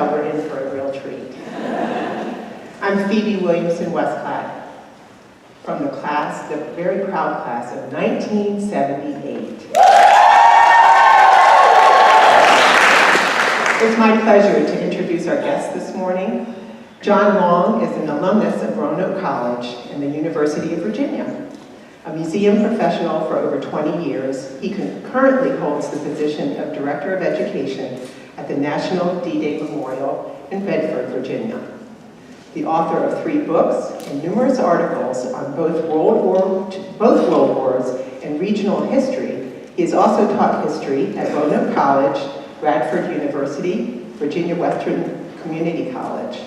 tell we're in for a real treat. I'm Phoebe Williamson Westcott from the class, the very proud class of 1978. It's my pleasure to introduce our guest this morning. John Long is an alumnus of Roanoke College and the University of Virginia. A museum professional for over 20 years, he currently holds the position of Director of Education at the National D-Day Memorial in Bedford, Virginia. The author of 3 books and numerous articles on both World Wars and regional history, he has also taught history at Roanoke College, Radford University, Virginia Western Community College.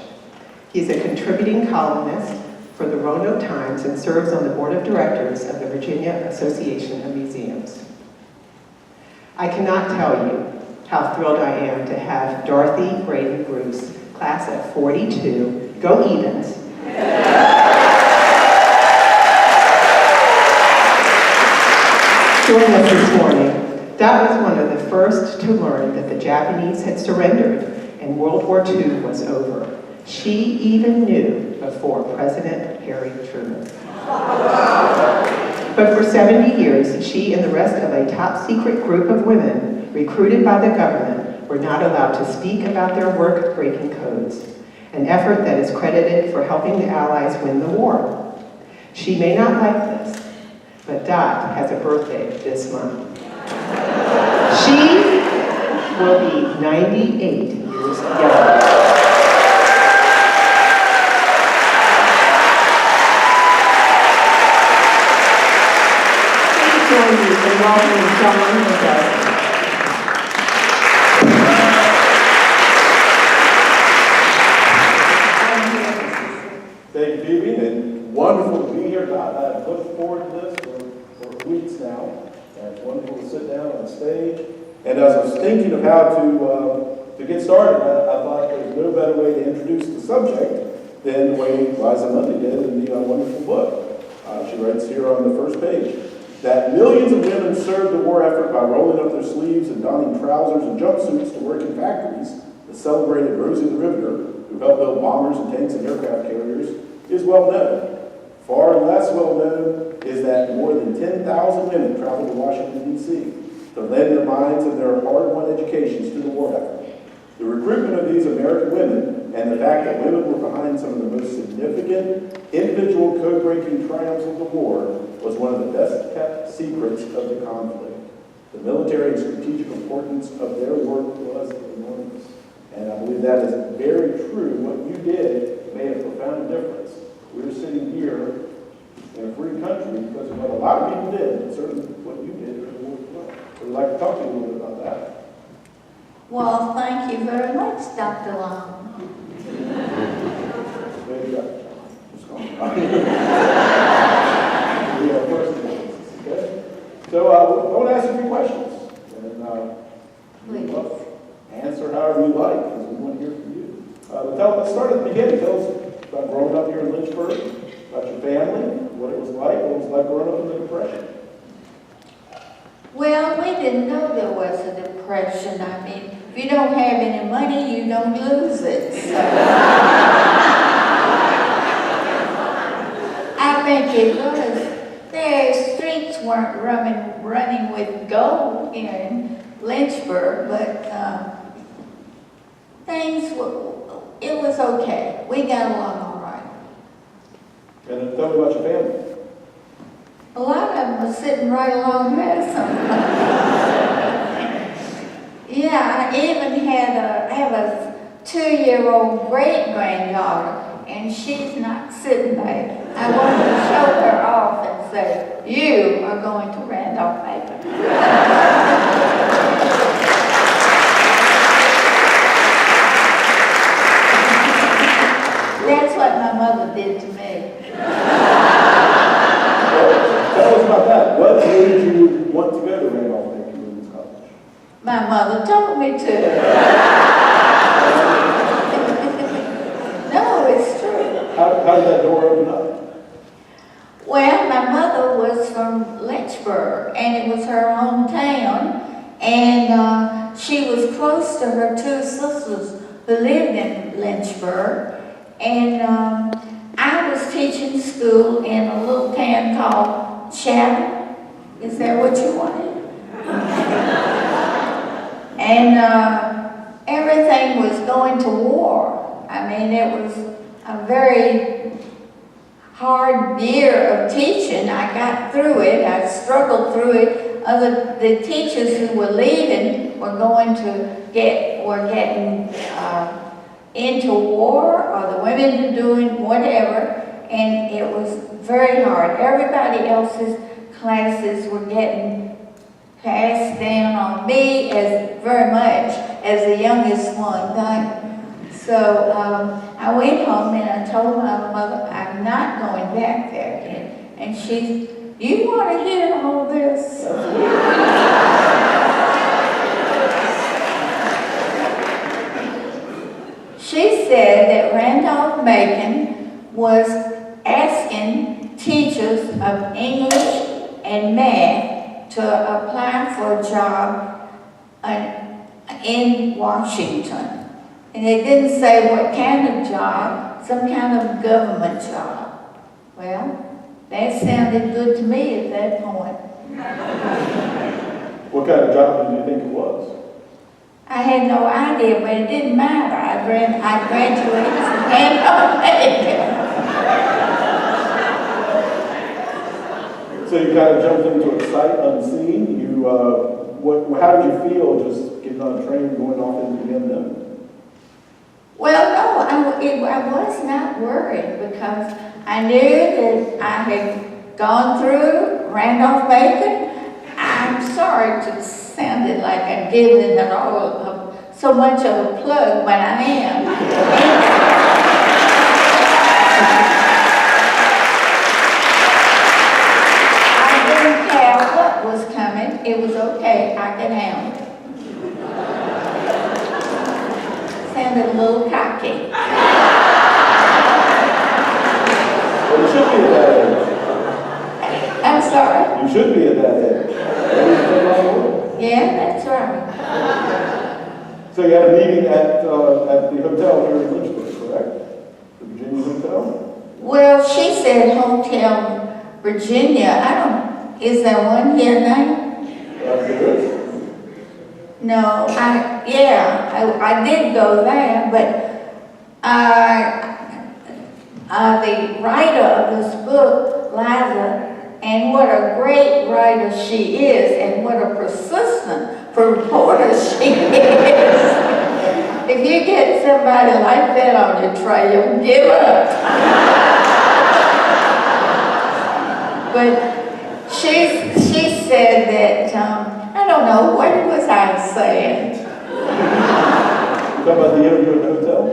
He is a contributing columnist for the Roanoke Times and serves on the board of directors of the Virginia Association of Museums. I cannot tell you how thrilled I am to have Dorothy Braden Bruce, class of 42, go Evens, join us this morning. That was one of the first to learn that the Japanese had surrendered and World War II was over. She even knew before President Harry Truman. But for 70 years, she and the rest of a top-secret group of women recruited by the government were not allowed to speak about their work breaking codes, an effort that is credited for helping the Allies win the war. She may not like this, but Dot has a birthday this month. She will be 98 years young. Please join me in welcoming John and Dorothy. Thank you, Phoebe, and wonderful to be here. I've looked forward to this for weeks now. And it's wonderful to sit down on stage. And as I was thinking of how to get started, I thought there's no better way to introduce the subject than the way Liza Mundy did in the wonderful book. She writes here on the first page that millions of women served the war effort by rolling up their sleeves and donning trousers and jumpsuits to work in factories. The celebrated Rosie the Riveter, who helped build bombers and tanks and aircraft carriers, is well known. Far less well known is that more than 10,000 women traveled to Washington, D.C. to lend their minds and their hard-won educations to the war effort. The recruitment of these American women and the fact that women were behind some of the most significant individual code-breaking triumphs of the war was one of the best-kept secrets of the conflict. The military and strategic importance of their work was enormous. And I believe that is very true. What you did made a profound difference. We're sitting here in a free country because of what a lot of people did, and certainly what you did for the war as well. So we'd like to talk to you a little bit about that. Well, thank you very much, Dr. Long. There you go. Just go on. We have questions, okay? So I want to ask you a few questions. And Please. Answer however you like, because we want to hear from you. Let's start at the beginning. Tell us about growing up here in Lynchburg, about your family, what it was like growing up in the Depression. Well, we didn't know there was a depression. I mean, if you don't have any money, you don't lose it. So. I think it was. Their streets weren't running with gold here in Lynchburg, but it was okay. We got along all right. And tell me about your family. A lot of them were sitting right along there Yeah, I even have a 2-year-old great-granddaughter, and she's not sitting there. I wanted to show her off and say, you are going to Randolph-Macon. That's what my mother did to me. Tell us about that. What made you want to go to Randolph-Macon Women's College? My mother told me to. No, it's true. How did that door open up? Well, my mother was from Lynchburg, and it was her hometown, and she was close to her 2 sisters who lived in Lynchburg. And I was teaching school in a little town called Chatham. Is that what you wanted? And everything was going to war. I mean, it was a very hard year of teaching. I got through it. I struggled through it. The teachers who were leaving were getting into war, or the women were doing whatever, and it was very hard. Everybody else's classes were getting passed down on me as very much as the youngest one done. So I went home and I told my mother, I'm not going back there again. And she, you want to hear all this? She said that Randolph-Macon was asking teachers of English and math to apply for a job in Washington. And they didn't say what kind of job, some kind of government job. Well, that sounded good to me at that point. What kind of job did you think it was? I had no idea, but it didn't matter. I graduated from Randolph-Macon. So you kind of jumped into it sight unseen. How did you feel just getting on a train and going off into the unknown? Well, no, I was not worried because I knew that I had gone through Randolph-Macon. I'm sorry to sound like I'm giving it all so much of a plug, but I am. I didn't care what was coming. It was okay. I could handle it. Sounded a little cocky. Well, you should be at that age. I'm sorry. You should be at that age. Yeah, that's right. So you had a meeting at the hotel here in Lynchburg, correct? The Virginia Hotel? Well, she said Hotel Virginia. Is there one here now? There is. No, I did go there, but the writer of this book, Liza, and what a great writer she is, and what a persistent reporter she is. If you get somebody like that on your trail, give up. But she said that, I don't know, what was I saying? You talking about the interview at the hotel?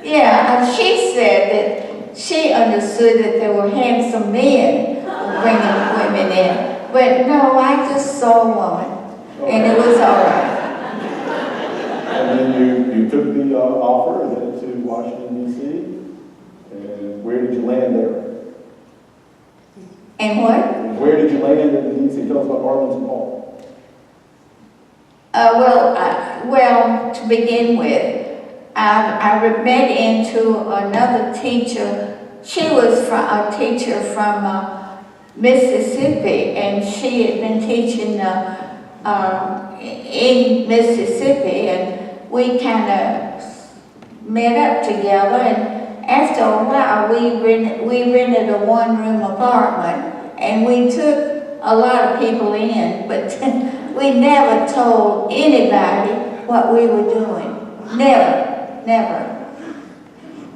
Yeah, she said that she understood that there were handsome men bringing women in. But no, I just saw a woman, and it was all right. And then you took the offer and headed to Washington, D.C. And where did you land there? And what? Where did you land in D.C.? Tell us about Arlington Hall. Well, to begin with, I met into another teacher. She was a teacher from Mississippi, and she had been teaching in Mississippi, and we kind of met up together. And after a while, we rented a one-room apartment, and we took a lot of people in, but we never told anybody what we were doing. Never.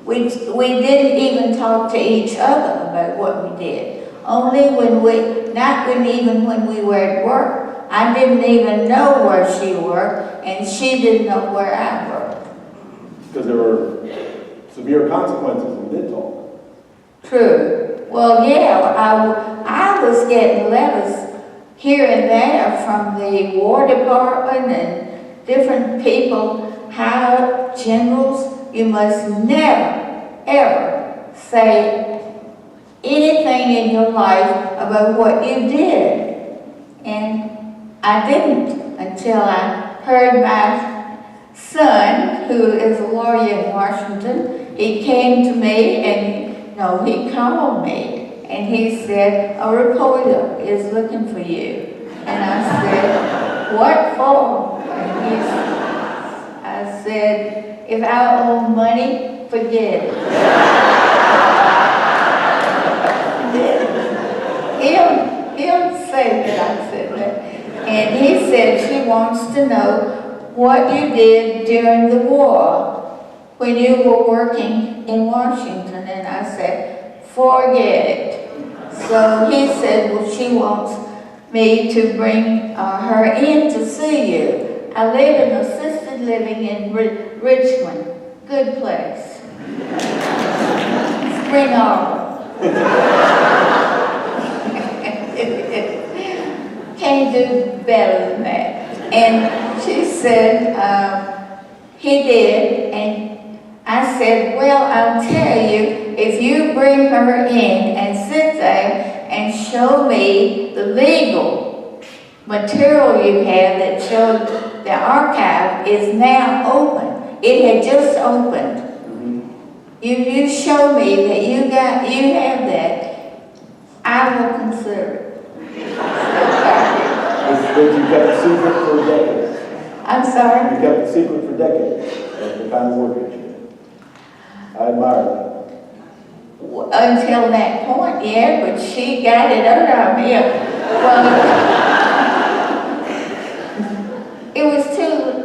We didn't even talk to each other about what we did. Only when we were at work. I didn't even know where she worked, and she didn't know where I worked. Because there were severe consequences if we did talk. True. Well, yeah, I was getting letters here and there from the War Department and different people, high generals. You must never, ever say anything in your life about what you did. And I didn't until I heard my son, who is a lawyer in Washington, he came to me and, no, he called me and he said, a reporter is looking for you. And I said, what for? And I said, if I owe money, forget it. He'll say that I said that. And he said she wants to know what you did during the war when you were working in Washington. And I said, forget it. So he said, well, she wants me to bring her in to see you. I live in assisted living in Richmond. Good place. Spring Arbor. Can't do better than that. And she said, he did, and I said, well, I'll tell you, if you bring her in and sit there and show me the legal material you have that showed the archive is now open. It had just opened. You show me that you have that, I will consider it. But you kept the secret for decades. I'm sorry? You kept the secret for decades of the kind of work that you did. I admire that. Until that point, yeah, but she got it out of me. Well,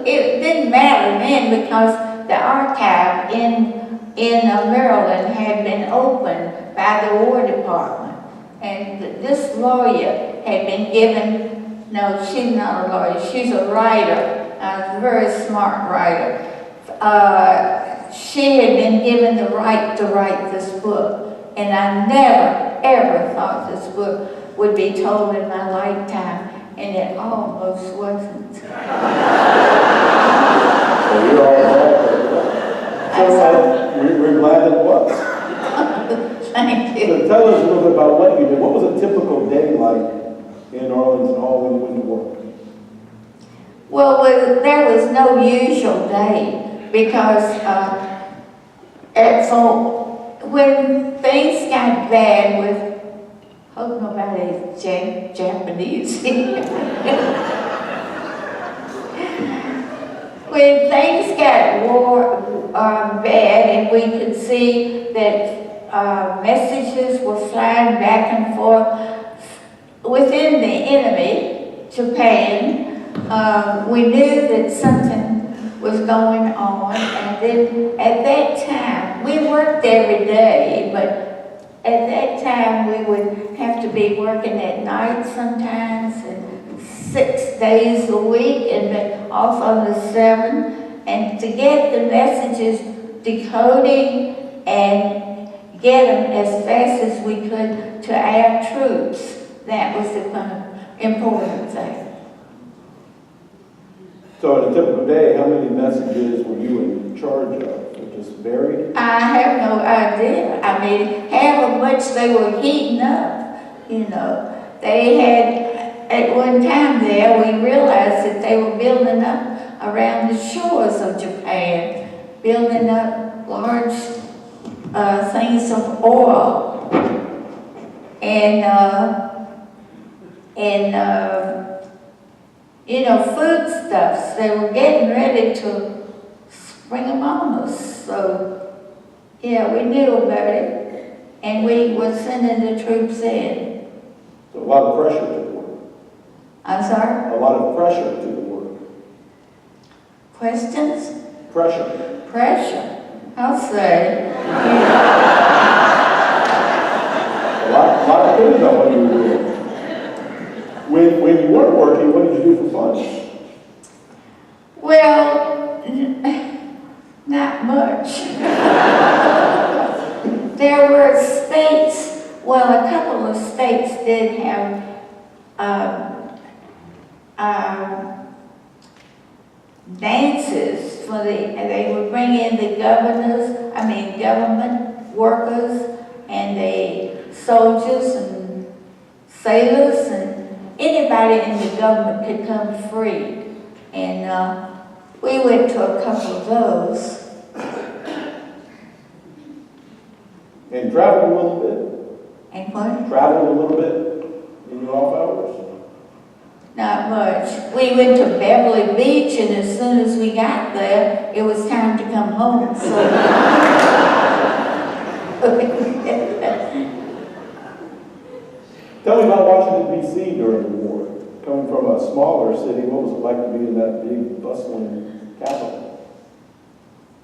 it didn't matter then because the archive in Maryland had been opened by the War Department. And this lawyer had been given, no, she's not a lawyer, she's a writer, a very smart writer. She had been given the right to write this book, and I never, ever thought this book would be told in my lifetime, and it almost wasn't. So you're all we're glad it was. Thank you. So tell us a little bit about what you did. What was a typical day like in Arlington Hall when you went to work? Well, there was no usual day because when things got bad with, hope nobody's Japanese here. When things got bad and we could see that messages were flying back and forth within the enemy, Japan, we knew that something was going on, and then at that time, we worked every day, but at that time we would have to be working at night sometimes, and 6 days a week, and then off on the 7, and to get the messages decoding and get them as fast as we could to our troops. That was the important thing. So in a typical day, how many messages were you in charge of? It just varied? I have no idea. I mean, however much they were heating up, you know. They had, at one time there, we realized that they were building up around the shores of Japan, building up large things of oil and you know, foodstuffs. They were getting ready to spring them on us. So, yeah, we knew about it, and we were sending the troops in. So a lot of pressure to the work. I'm sorry? A lot of pressure to the work. Questions? Pressure. Pressure. I'll say. A lot depending on what you were doing. When you weren't working, what did you do for fun? Well, not much. There were states, well, a couple of states did have dances for they would bring in the government workers and the soldiers and sailors and anybody in the government could come free. And We went to a couple of those. And traveled a little bit? And what? Traveled a little bit in your off hours? Not much. We went to Beverly Beach, and as soon as we got there, it was time to come home, so. Tell me about Washington DC during the war. Coming from a smaller city, what was it like to be in that big bustling capital?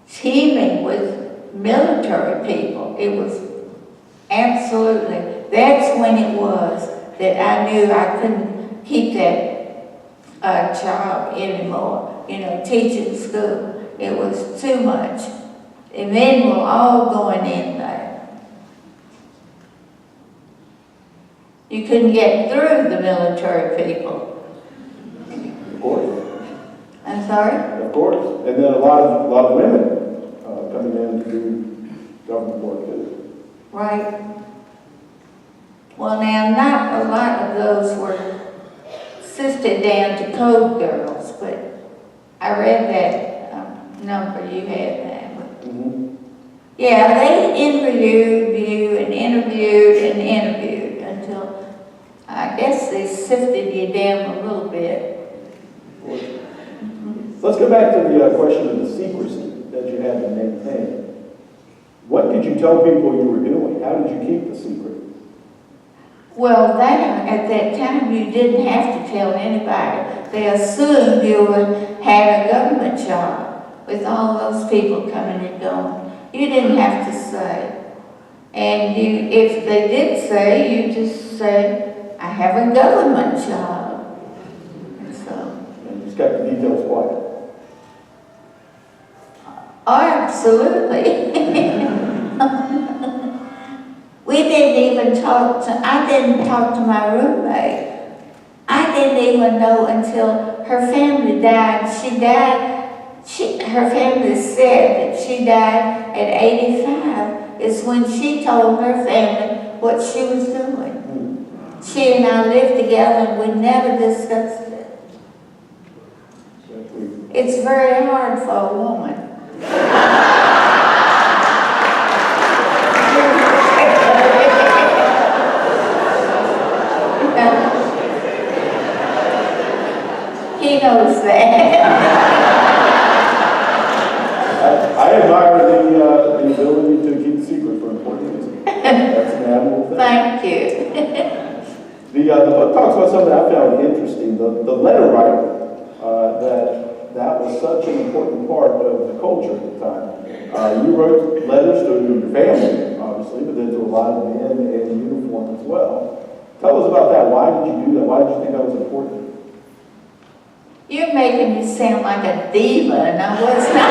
Teeming with military people. It was absolutely, that's when it was that I knew I couldn't keep that job anymore, teaching school. It was too much. The men were all going in there. You couldn't get through the military people. Of course. I'm sorry? Of course. And then a lot of women coming in to do government work too. Right. Well, now, not a lot of those were sifted down to code girls, but I read that number you had there. Mm-hmm. Yeah, they interviewed until I guess they sifted you down a little bit. Let's go back to the question of the secrecy that you had to maintain. What did you tell people you were doing? How did you keep the secret? Well, at that time, you didn't have to tell anybody. They assumed you had a government job with all those people coming and going. You didn't have to say. And if they did say, you just say, I have a government job. And so. And you just kept the details quiet. Oh, absolutely. We didn't even I didn't talk to my roommate. I didn't even know until her family died. Her family said that she died at 85 is when she told her family what she was doing. She and I lived together and we never discussed it. It's very hard for a woman. He knows that. I admire the ability to keep secret for important reasons. That's an admirable thing. Thank you. The book talks about something I found interesting. The letter writing, that was such an important part of the culture at the time. You wrote letters to your family, obviously, but then to a lot of men in uniform as well. Tell us about that. Why did you do that? Why did you think that was important? You're making me sound like a diva, and I was not.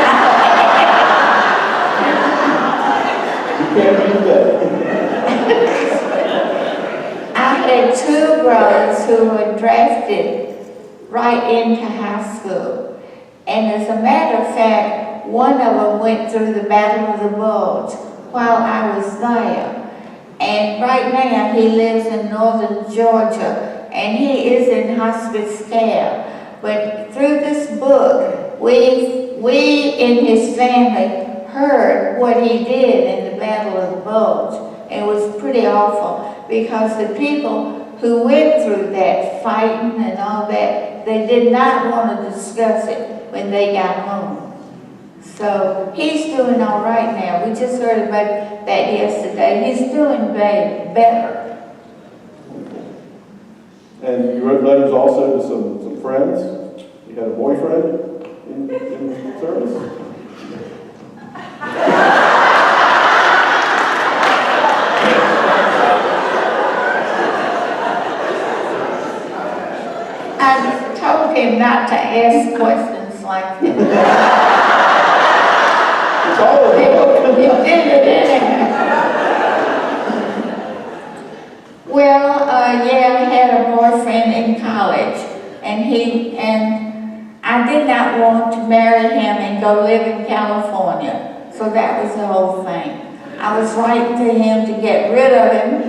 You can't do that. I had two brothers who were drafted right into high school. And as a matter of fact, one of them went through the Battle of the Bulge while I was there. And right now he lives in northern Georgia, and he is in hospice care. But through this book, we in his family heard what he did in the Battle of the Bulge. And it was pretty awful because the people who went through that fighting and all that, they did not want to discuss it when they got home. So he's doing all right now. We just heard about that yesterday. He's doing better. And you wrote letters also to some friends. You had a boyfriend in service? I told him not to ask questions like that. It's all of You did it anyhow. Well, yeah, I had a boyfriend in college, and I did not want to marry him and go live in California. So that was the whole thing. I was writing to him to get rid of him.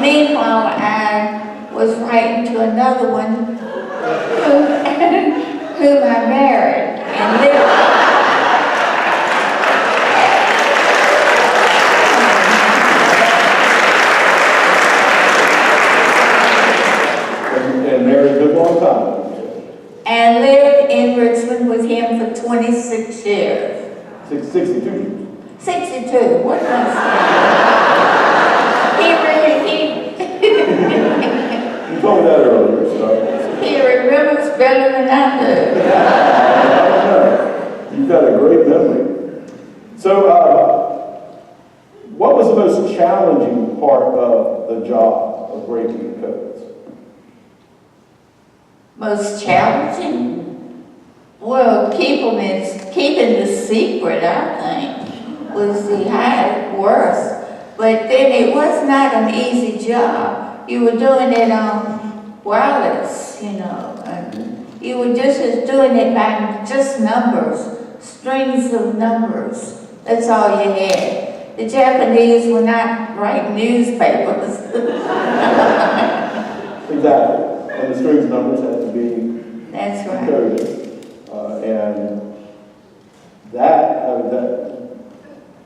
meanwhile, I was writing to another one whom I married and lived. And married a good long time. And lived in Richmond with him for 26 years. 62. 62, what did I say? You told me that earlier, so. He remembers better than I do. You've got a great memory. So, what was the most challenging part of the job of breaking the codes? Most challenging? Well, keeping the secret, I think, was the worst. But then it was not an easy job. You were doing it on wireless, you know. And you were just doing it by just numbers, strings of numbers. That's all you had. The Japanese were not writing newspapers. Exactly. And the strings of numbers had to be That's right. coded. And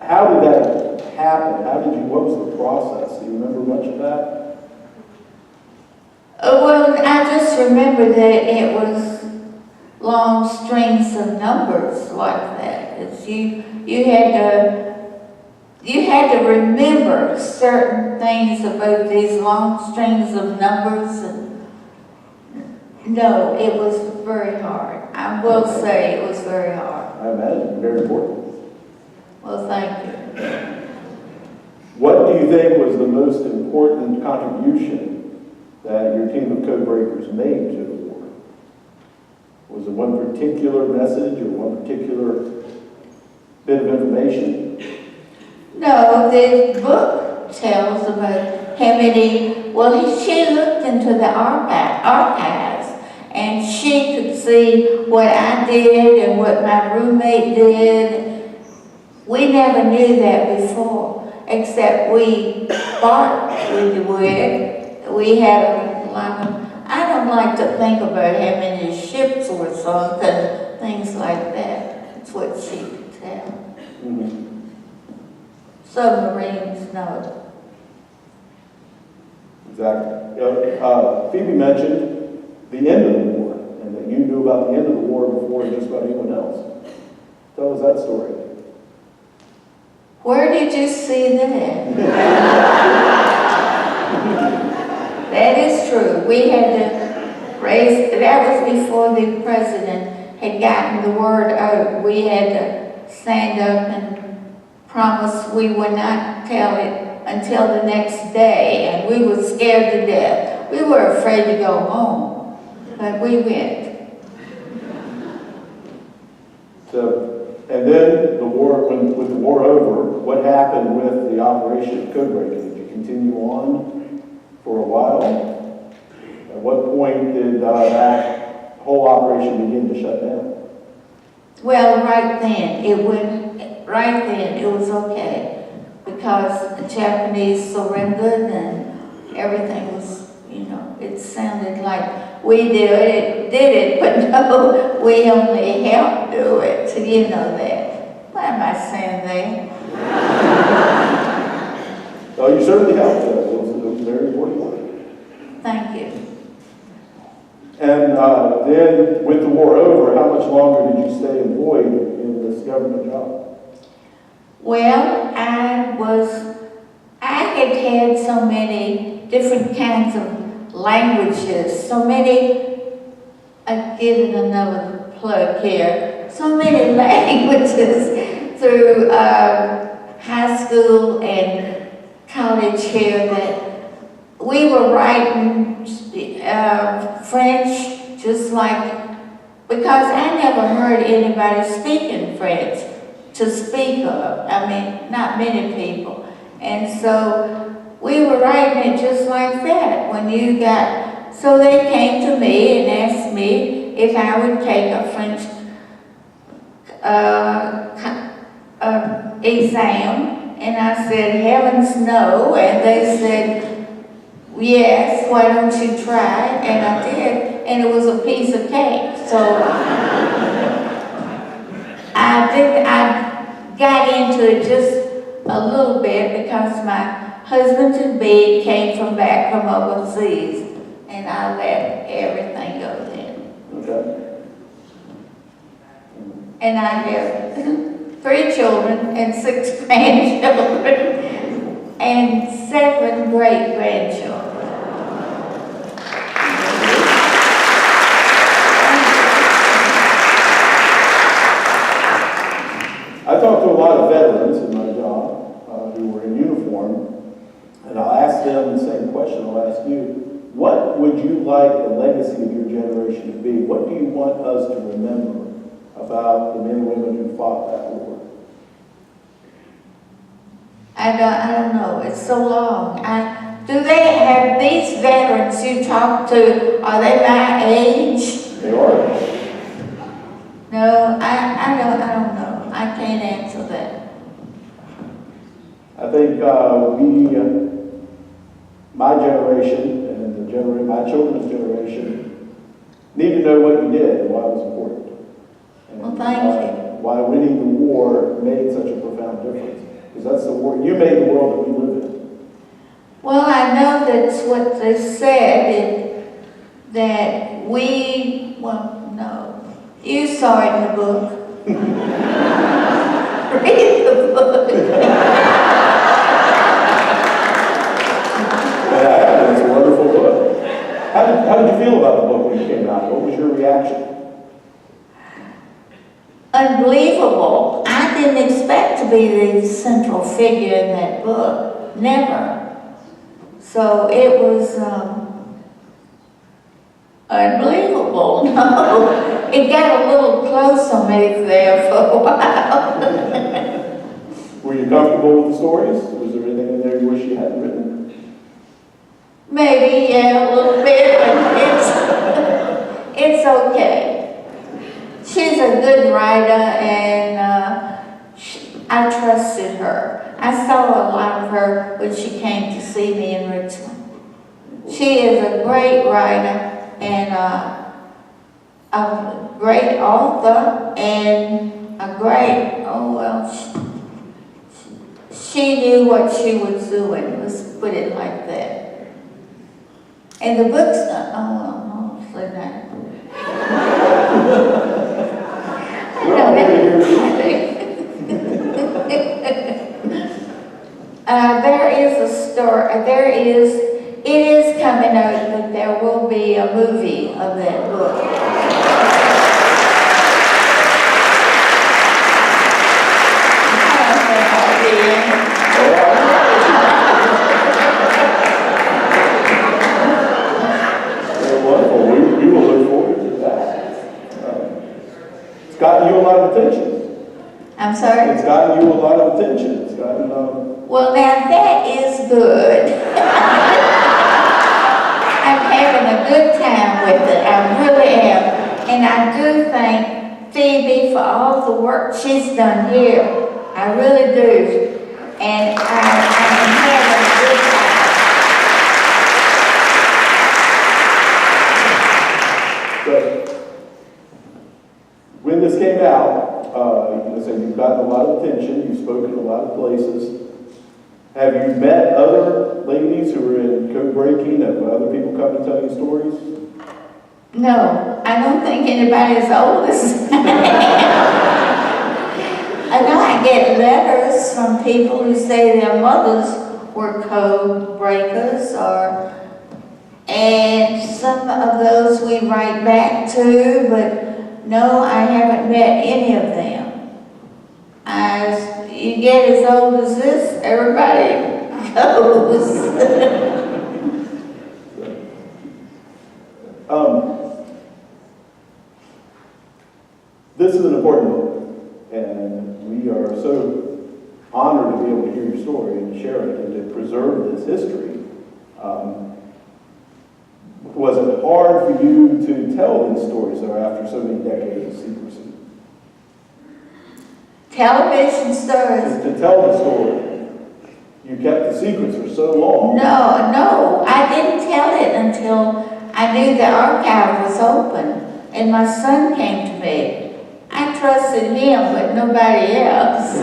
how did that happen? What was the process? Do you remember much of that? Well, I just remember that it was long strings of numbers like that. You had to remember certain things about these long strings of numbers. And no, it was very hard. I will say it was very hard. I imagine, very important. Well, thank you. What do you think was the most important contribution that your team of code breakers made to the war? Was it one particular message or one particular bit of information? No, the book tells about how many, she looked into the archives and she could see what I did and what my roommate did. We never knew that before, except we thought we would. We had a lot of, I don't like to think about how many ships were sunk and things like that. That's what she could tell. Mm-hmm. Submarines, no. Exactly. Phoebe mentioned the end of the war, and that you knew about the end of the war before just about anyone else. Tell us that story. Where did you see that? That is true. We had to raise, that was before the president had gotten the word out. We had to stand up and promise we would not tell it until the next day, and we were scared to death. We were afraid to go home, but we went. So, and then the war, with the war over, what happened with the operation of code breaking? Did you continue on for a while? At what point did that whole operation begin to shut down? Well, right then it was okay, because the Japanese surrendered and everything was, it sounded like we did it, but no, we only helped do it, you know that. Why am I saying that? Well, you certainly helped us. It was very important. Thank you. And then, with the war over, how much longer did you stay employed in this government job? Well, I had so many different kinds of languages, so many, I've given another plug here, so many languages through high school and college here that we were writing French just like, because I never heard anybody speaking French to speak of. I mean, not many people. And so we were writing it just like that. So they came to me and asked me if I would take a French exam. And I said, heavens no. And they said, yes, why don't you try? And I did, and it was a piece of cake. So I got into it just a little bit because my husband to be came back from overseas, and I let everything go then. Okay. And I have 3 children and 6 grandchildren and 7 great-grandchildren. I talk to a lot of veterans in my job who were in uniform, and I'll ask them the same question I'll ask you. What would you like the legacy of your generation to be? What do you want us to remember about the men and women who fought that war? I don't know. It's so long. Do they have these veterans you talk to? Are they my age? They are. No, I don't know. I can't answer that. I think my generation and my children's generation need to know what you did and why it was important. And Well, thank you. why winning the war made such a profound difference. Because that's the war, you made the world that we live in. Well, I know that's what they said, that no. You saw it in the book. Read the book. Yeah, it's a wonderful book. How did you feel about the book when it came out? What was your reaction? Unbelievable. I didn't expect to be the central figure in that book. Never. So it was unbelievable. No, it got a little close on me there for a while. Were you comfortable with the stories? Was there anything in there you wish you hadn't written? Maybe, yeah, a little bit, but it's okay. She's a good writer, and I trusted her. I saw a lot of her when she came to see me in Richmond. She is a great writer and a great author and a great, she knew what she was doing, let's put it like that. And the book's say that. There is a story, it is coming out, but there will be a movie of that book. Wonderful. We will look forward to that. It's gotten you a lot of attention. I'm sorry? It's gotten you a lot of attention. It's gotten, Well, now that is good. I'm having a good time with it. I really am. And I do thank Phoebe for all the work she's done here. I really do. And I'm having a good time. so, when this came out, you've gotten a lot of attention, you've spoken a lot of places. Have you met other ladies who are in code breaking? Have other people come to tell you stories? No, I don't think anybody as old as I know I get letters from people who say their mothers were code breakers, and some of those we write back to, but no, I haven't met any of them. As you get as old as this, everybody goes. This is an important book, and we are so honored to be able to hear your story and share it and to preserve this history. Was it hard for you to tell these stories, though, after so many decades of secrecy? Television stars. To tell the story. You kept the secrets for so long. No, I didn't knew the archive was open, and my son came to me. I trusted him, but nobody else.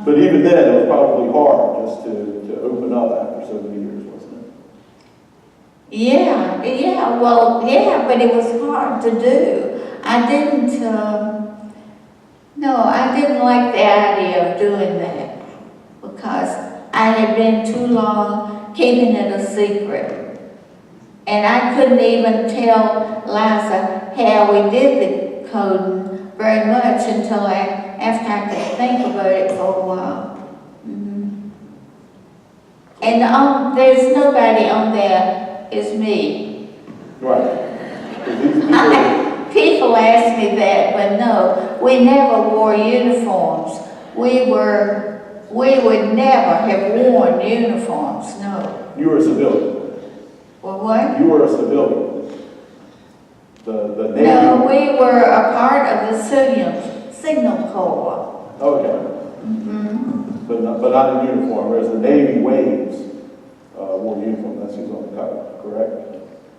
But even then, it was probably hard just to open up after so many years, wasn't it? Yeah, but it was hard to do. I didn't like the idea of doing that because I had been too long keeping it a secret. And I couldn't even tell Liza how we did the coding very much until after I could think about it for a while. Mm-hmm. And there's nobody on there is me. Right. 'Cause these people, People ask me that, but no, we never wore uniforms. We would never have worn uniforms, no. you were a civilian. Well, what? You were a civilian. The Navy. No, we were a part of the Signal Corps. Okay. Mm-hmm. But not in uniform, whereas the Navy waves wore uniform, that's who's on the cover, correct?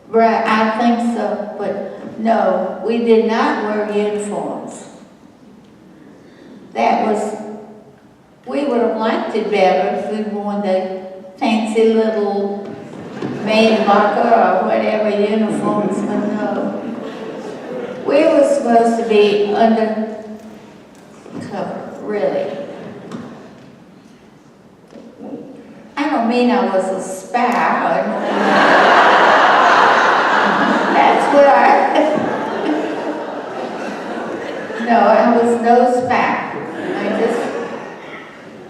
Right, I think so, but no, we did not wear uniforms. We would have liked it better if we'd worn the fancy little maid locker or whatever uniforms, but no. We were supposed to be under cover, really. I don't mean I was a spy. That's what no, I was no spy.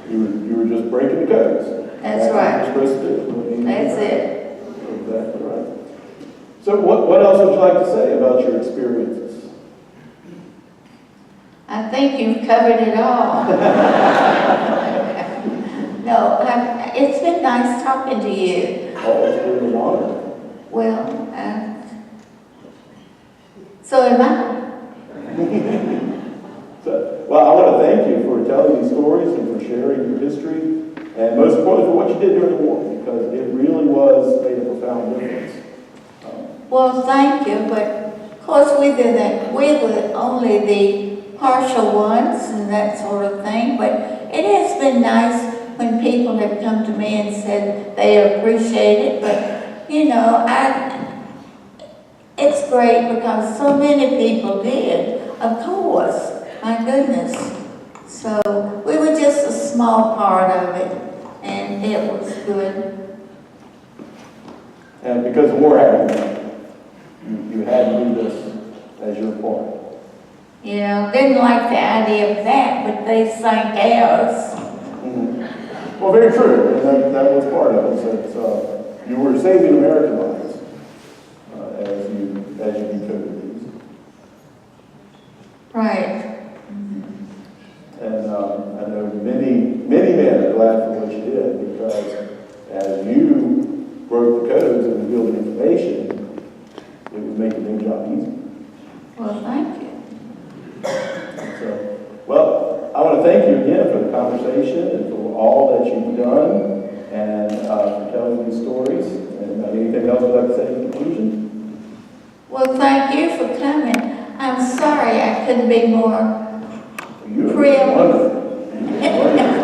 You were just breaking the codes. That's right. What you're supposed to do. That's it. Exactly right. So what else would you like to say about your experiences? I think you've covered it all. No, it's been nice talking to you. Oh, it's been an honor. Well, so am I. Well, I want to thank you for telling these stories and for sharing your history, and most importantly for what you did during the war, because it really made a profound difference. Well, thank you, but of course we were only the partial ones and that sort of thing, but it has been nice when people have come to me and said they appreciate it, but you know, it's great because so many people did, of course, my goodness. So we were just a small part of it, and it was good. And because the war happened, you had to do this as your part. You know, didn't like the idea of that, but they sank ours. Mm-hmm. Well, very true, and that was part of it. So you were saving American lives as you decoded these. Right. And I know many men are glad for what you did, because as you broke the codes and revealed the information, it would make their job easier. Well, thank you. So, well, I want to thank you again for the conversation and for all that you've done and for telling these stories. And anything else you'd like to say in conclusion? Well, thank you for coming. I'm sorry I couldn't be more You prim. wonderful. Wonderful.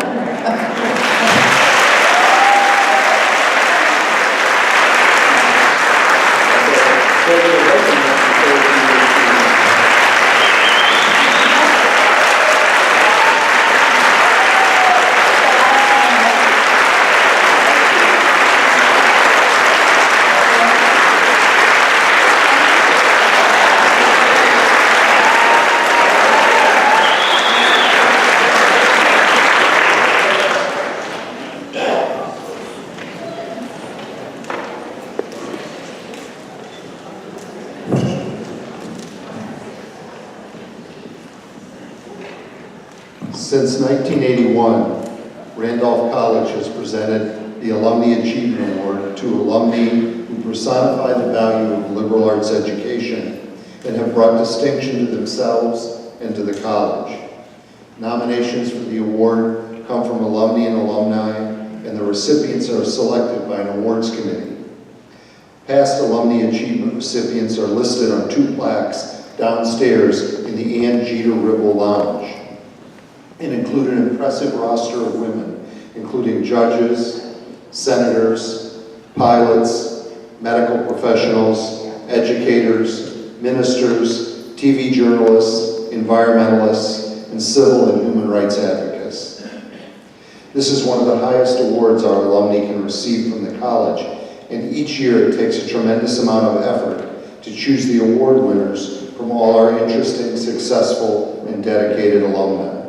Since 1981, Randolph College has presented the Alumni Achievement Award to alumni who personify the value of liberal arts education and have brought distinction to themselves and to the college. Nominations for the award come from alumni and alumni, and the recipients are selected by an awards committee. Past Alumni Achievement recipients are listed on 2 plaques downstairs in the Ann Jeter Ribble Lounge and include an impressive roster of women, including judges, senators, pilots, medical professionals, educators, ministers, TV journalists, environmentalists, and civil and human rights advocates. This is one of the highest awards our alumni can receive from the college, and each year it takes a tremendous amount of effort to choose the award winners from all our interesting, successful, and dedicated alumni.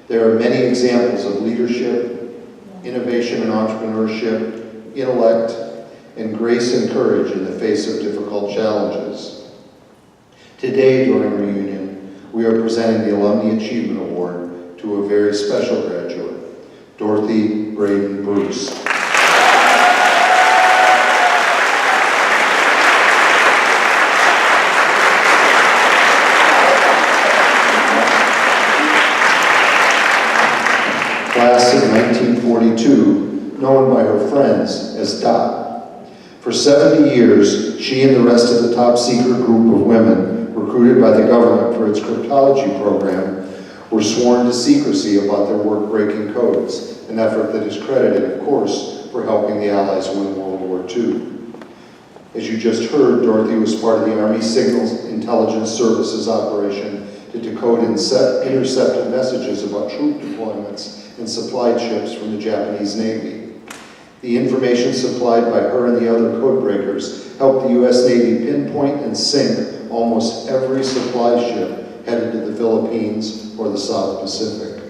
There are many examples of leadership, innovation and entrepreneurship, intellect, and grace and courage in the face of difficult challenges. Today, during reunion, we are presenting the Alumni Achievement Award to a very special graduate, Dorothy Braden Bruce. Class of 1942, known by her friends as Dot. For 70 years, she and the rest of the top secret group of women recruited by the government for its cryptology program were sworn to secrecy about their work-breaking codes, an effort that is credited, of course, for helping the Allies win World War II. As you just heard, Dorothy was part of the Army Signals Intelligence Services operation to decode intercepted messages about troop deployments and supplied ships from the Japanese Navy. The information supplied by her and the other codebreakers helped the U.S. Navy pinpoint and sink almost every supply ship headed to the Philippines or the South Pacific.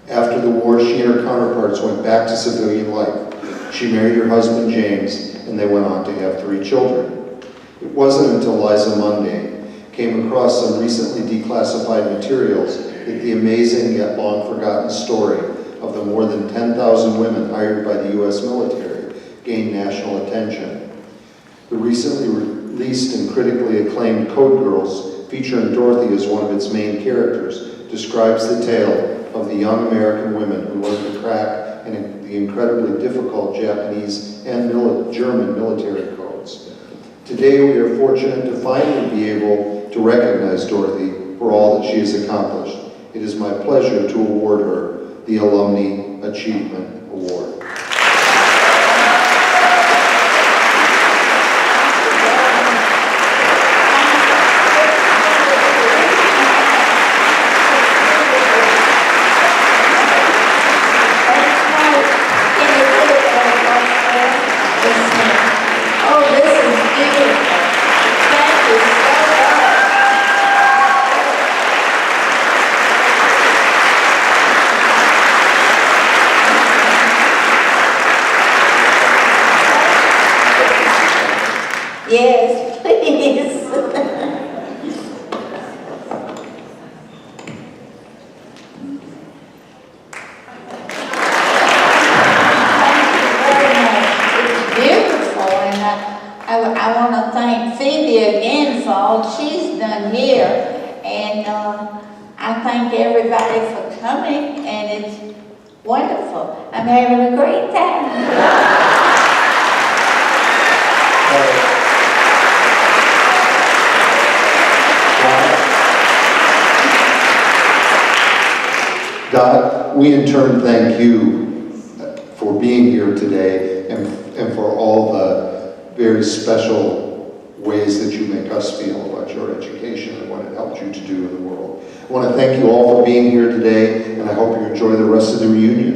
After the war, she and her counterparts went back to civilian life. She married her husband, James, and they went on to have 3 children. It wasn't until Liza Munday came across some recently declassified materials that the amazing yet long-forgotten story of the more than 10,000 women hired by the U.S. military gained national attention. The recently released and critically acclaimed Code Girls, featuring Dorothy as one of its main characters, describes the tale of the young American women who learned to crack the incredibly difficult Japanese and German military codes. Today we are fortunate to finally be able to recognize Dorothy for all that she has accomplished. It is my pleasure to award her the Alumni Achievement Award. Yes, please. It's beautiful, and I want to thank Phoebe again for all she's done here, and I thank everybody for coming, and it's wonderful. I'm having a great time. Dot, we in turn thank you for being here today and for all the very special ways that you make us feel about your education and what it helped you to do in the world. I want to thank you all for being here today, and I hope you enjoy the rest of the reunion.